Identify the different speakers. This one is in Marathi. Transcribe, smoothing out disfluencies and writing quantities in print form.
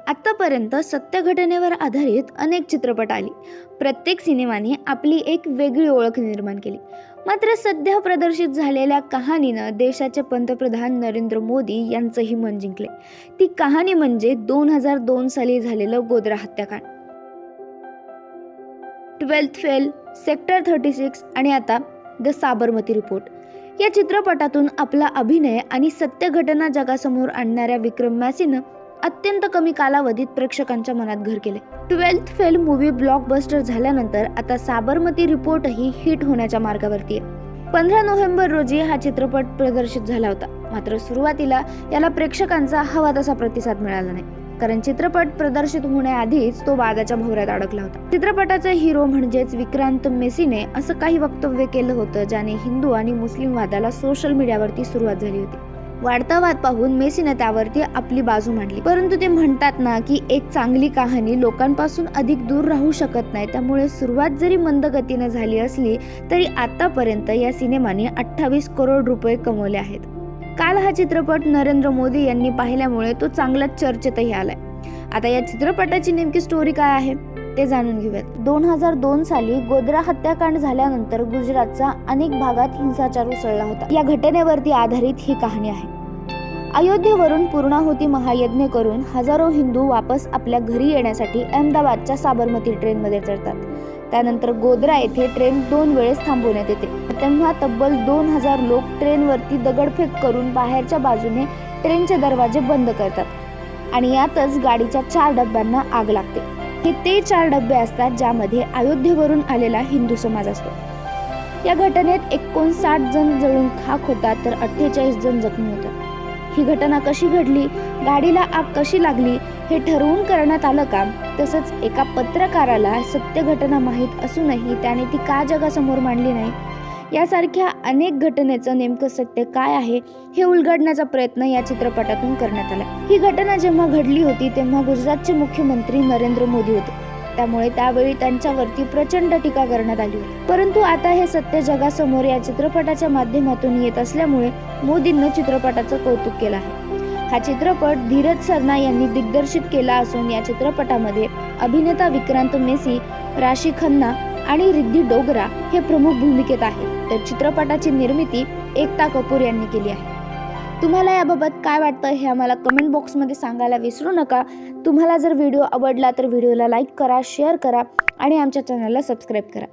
Speaker 1: आतापर्यंत सत्य घटनेवर आधारित अनेक चित्रपट आले. प्रत्येक सिनेमाने आपली एक वेगळी ओळख निर्माण केली. मात्र सध्या प्रदर्शित झालेल्या कहाणीनं देशाचे पंतप्रधान नरेंद्र मोदी यांचंही मन जिंकले. ती कहाणी म्हणजे 2002 साली झालेलं गोधरा हत्याकांड. 12th फेल, सेक्टर 36 आणि आता द साबरमती रिपोर्ट या चित्रपटातून आपला अभिनय आणि सत्य घटना जगासमोर आणणाऱ्या विक्रम मॅसीनं अत्यंत कमी कालावधीत प्रेक्षकांच्या मनात घर केले. 12th फेल मूवी ब्लॉकबस्टर झाल्यानंतर आता साबरमती रिपोर्टही हिट होण्याच्या मार्गावरती आहे. 15 नोव्हेंबर रोजी हा चित्रपट प्रदर्शित झाला होता. मात्र सुरुवातीला याला प्रेक्षकांचा हवा तसा प्रतिसाद मिळाला नाही, कारण चित्रपट प्रदर्शित होण्याआधीच तो वादाच्या भोवऱ्यात अडकला होता. चित्रपटाचा हिरो म्हणजेच विक्रांत मेसीने असं काही वक्तव्य केलं होतं ज्याने हिंदू आणि मुस्लिम वादाला सोशल मीडियावरती सुरुवात झाली होती. वाढता वाद पाहून मेसीने त्यावरती आपली बाजू मांडली. परंतु ते म्हणतात ना की एक चांगली कहाणी लोकांपासून अधिक दूर राहू शकत नाही. त्यामुळे सुरुवात जरी मंद गतीने झाली असली तरी आतापर्यंत या सिनेमाने 28 करोड रुपये कमवले आहेत. काल हा चित्रपट नरेंद्र मोदी यांनी पाहिल्यामुळे तो चांगलाच चर्चेतही आलाय. आता या चित्रपटाची नेमकी स्टोरी काय आहे ते जाणून घेऊयात. 2002 साली गोधरा हत्याकांड झाल्यानंतर गुजरातच्या अनेक भागात हिंसाचार उसळला होता. या घटनेवरती आधारित ही कहाणी आहे. अयोध्येवरून पूर्णाहुती महायज्ञ करून हजारो हिंदू वापस आपल्या घरी येण्यासाठी अहमदाबादच्या साबरमती ट्रेनमध्ये चढतात. त्यानंतर गोधरा येथे ट्रेन 2 वेळेस थांबवण्यात येते. तेव्हा तब्बल 2000 लोक ट्रेनवरती दगडफेक करून बाहेरच्या बाजूने ट्रेनचे दरवाजे बंद करतात आणि यातच गाडीच्या 4 डब्यांना आग लागते. हे ते 4 डबे असतात ज्यामध्ये अयोध्येवरून आलेला हिंदू समाज असतो. या घटनेत 59 जण जळून खाक होतात तर 48 जण जखमी होतात. ही घटना कशी घडली, गाडीला आग कशी लागली हे ठरवून करण्यात आलं का? तसंच एका पत्रकाराला सत्य घटना माहीत असूनही त्याने ती का जगासमोर मांडली नाही, यासारख्या अनेक घटनेचं नेमकं सत्य काय आहे हे उलगडण्याचा प्रयत्न या चित्रपटातून करण्यात आला. ही घटना जेव्हा घडली होती तेव्हा गुजरातचे मुख्यमंत्री नरेंद्र मोदी होते. त्यामुळे त्यावेळी त्यांच्यावरती प्रचंड टीका करण्यात आली होती. परंतु आता हे सत्य जगासमोर या चित्रपटाच्या माध्यमातून येत असल्यामुळे मोदींनी चित्रपटाचं कौतुक केलं आहे. हा चित्रपट धीरज सरना यांनी दिग्दर्शित केला असून या चित्रपटामध्ये अभिनेता विक्रांत मेसी, राशी खन्ना आणि रिद्धी डोगरा हे प्रमुख भूमिकेत आहेत. तर चित्रपटाची निर्मिती एकता कपूर यांनी केली आहे. तुम्हाला याबाबत काय वाटतं हे आम्हाला कमेंट बॉक्समध्ये सांगायला विसरू नका. तुम्हाला जर व्हिडिओ आवडला तर व्हिडिओला लाईक करा, शेअर करा आणि आमच्या चॅनलला सबस्क्राईब करा.